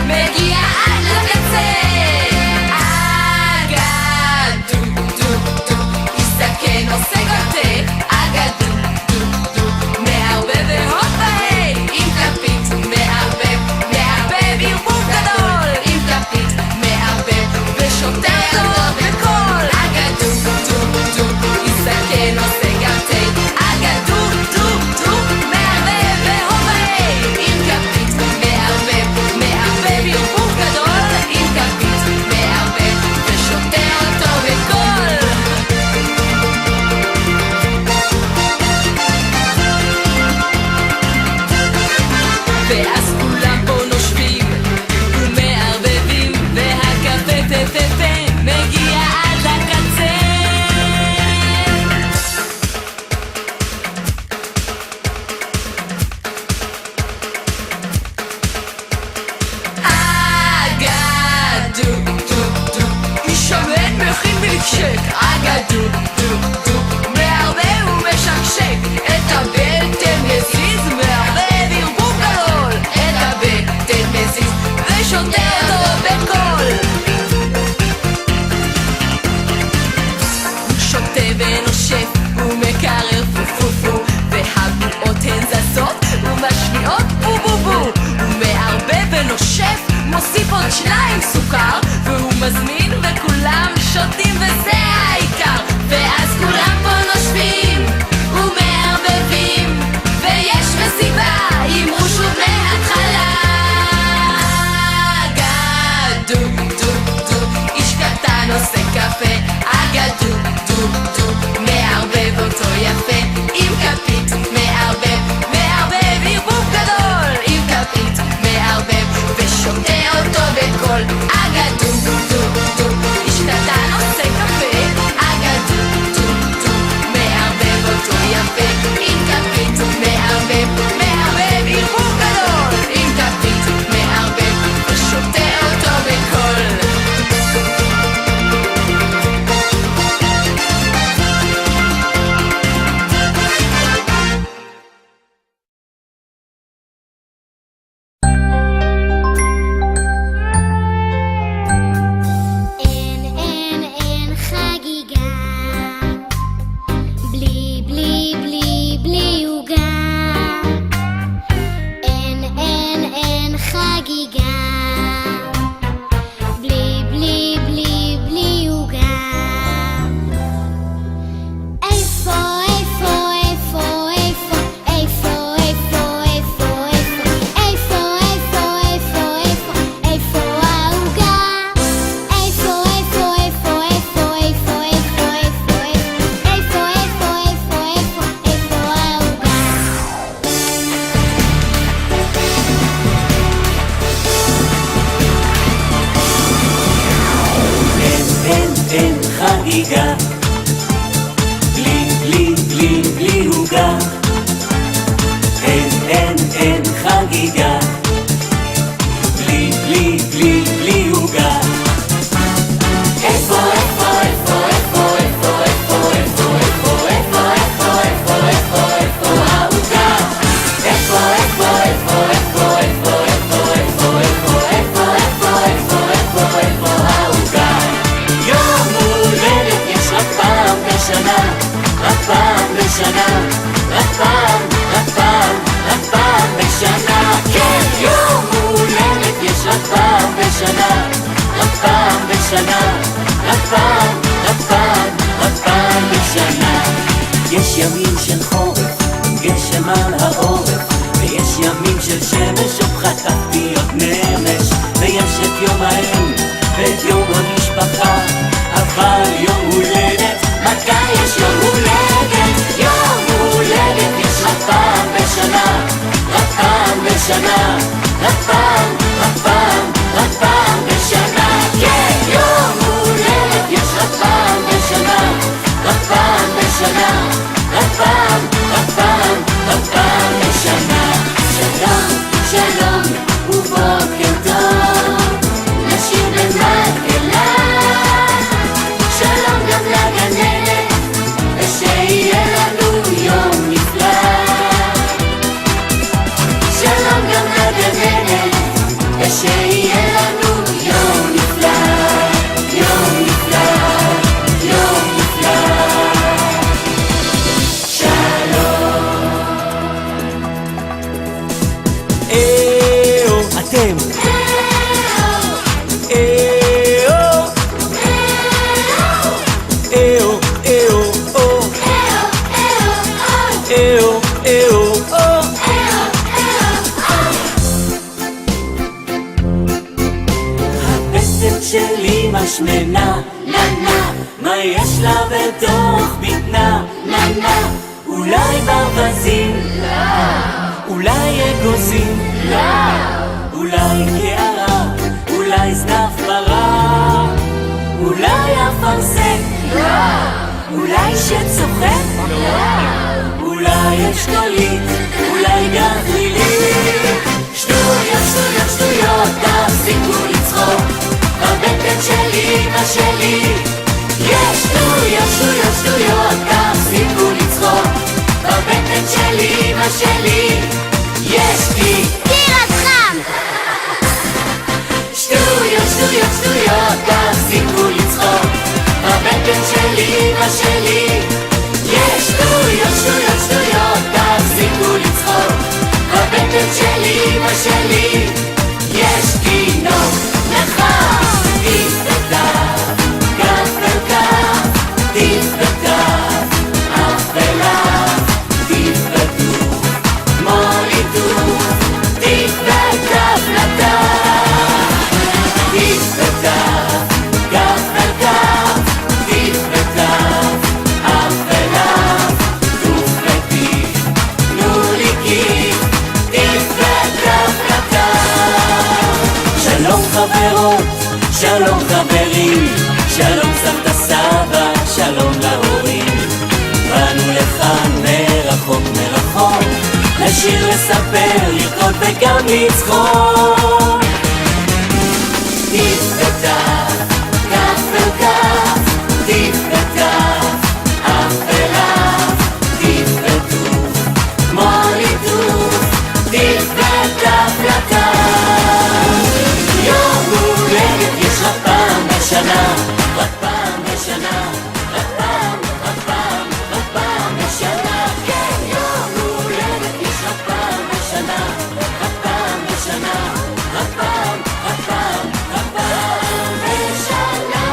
מגיע עד לקצה. אגדו דו דו יסתכן עושה גוטה. אגדו דו דו מערבב והופה היי עם כפית מערבב מערבב ערבוב גדול עם כפית מערבב ושותה אותו בקול. אגדו דו דו יסתכן עושה גוטה. אגדו דו דו מערבב והופה היי עם כפית מערבב מערבב ערבוב גדול עם כפית מערבב ושותה אותו בקול. ואז כולם פה נושבים ומערבבים והקפה טטטה מגיע עד לקצה. אגדו דו דו ישמן מכין מלקשק. אגדו דו דו מערבב ומשקשק את הבטן מזיז מערבב ערבוב גדול את הבטן מזיז ושותה אותו בקול. הוא שותה ונושף ומקרר פו והבועות הן זזות ומשמיעות בו בו בו. הוא מערבב ונושף מוסיף עוד 2 סוכר והוא מזמין וכולם שותים וזה העיקר. ואז כולם פה נושבים ומערבבים ויש מסיבה אמרו שוב מההתחלה. אגדו דו דו איש קטן עושה קפה. אגדו דו דו מערבב אותו יפה עם כפית מערבב מערבב ערבוב גדול עם כפית מערבב ושותה אותו בקול. אגדו דו דו איש קטן עושה קפה. אגדו דו דו מערבב אותו יפה עם כפית מערבב מערבב ערבוב גדול עם כפית מערבב ושותה אותו בקול. אין חגיגה בלי בלי בלי בלי עוגה. אין חגיגה בלי בלי בלי בלי עוגה. איפה איפה איפה איפה איפה איפה איפה איפה איפה איפה איפה העוגה. איפה איפה איפה איפה איפה איפה איפה איפה איפה איפה העוגה. אין חגיגה בלי בלי בלי בלי עוגה. אין חגיגה בלי בלי בלי בלי עוגה. איפה איפה איפה איפה איפה איפה איפה איפה איפה איפה איפה איפה העוגה. איפה איפה איפה איפה איפה איפה איפה איפה איפה איפה איפה העוגה. יום הולדת יש רק פעם בשנה, רק פעם בשנה, רק פעם, רק פעם, רק פעם בשנה. כן, יום הולדת יש רק פעם בשנה, רק פעם בשנה, רק פעם, רק פעם, רק פעם בשנה. יש ימים של חורף, גשם על העורף, ויש ימים של שמש וחטפתי עוד נמש. ויש את יום האם ואת יום המשפחה, אבל יום הולדת, מתי יש יום הולדת? יום הולדת יש רק פעם בשנה, רק פעם בשנה, רק פעם, רק פעם, רק פעם בשנה. כן, יום הולדת יש רק פעם בשנה, רק פעם בשנה, רק פעם, רק פעם, רק פעם בשנה. שלום, שלום ובוקר טוב, נשים במקהלה. שלום גם לגננת, ושיהיה לנו יום נפלא. שלום גם לגננת, איתכם. איו איו איו או איו איו או הבטן שלי משמנה, ננה, מה יש לה בתוך בטנה, ננה, אולי ברווזים, אולי אגוזים, אולי קערה, אולי זנב פרה, אולי אפרסק, אולי שצוחק, אולי אשכולית, אולי גחלילית. שטויות, שטויות, שטויות, תפסיקו לצחוק, בבטן שלי, אמא שלי יש שטויות, שטויות, שטויות, תפסיקו לצחוק, בבטן שלי, אמא שלי יש לי טירת חם! שטויות, שטויות, שטויות, תפסיקו לצחוק, בבטן שלי, אמא שלי יש שטויות, שטויות, שטויות, תפסיקו לצחוק, בבטן שלי, אמא שלי יש תינוק נחש. טיף וטף, כף אל כף, טיף וטף, אף אל אף, טיף וטוף, מוליטוף, טיף וטף לטף. טיף וטף, כף אל כף, טיף וטף, אף אל אף, טוף וטיף, תנו לי כיף, טיף וטף לטף. שלום חברות, שלום חברים, שלום סבתא סבא, שלום להורים. באנו לכאן מרחוק מרחוק, לשיר, לספר, לרקוד וגם לצחוק. טיף וטף, כף אל כף, טיף וטף, אף אל אף, טיף וטוף, מוליטוף, טיף וטף לטף. יום הולדת יש רק פעם בשנה, רק פעם בשנה, רק פעם, רק פעם, רק פעם בשנה. כן, יום הולדת יש רק פעם בשנה, רק פעם בשנה, רק פעם, רק פעם, רק פעם בשנה.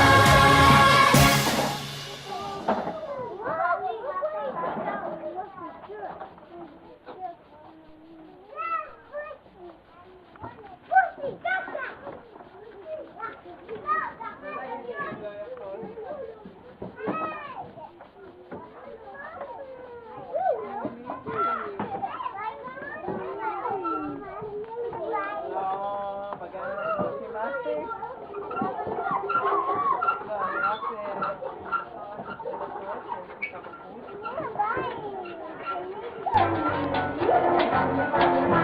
Bye.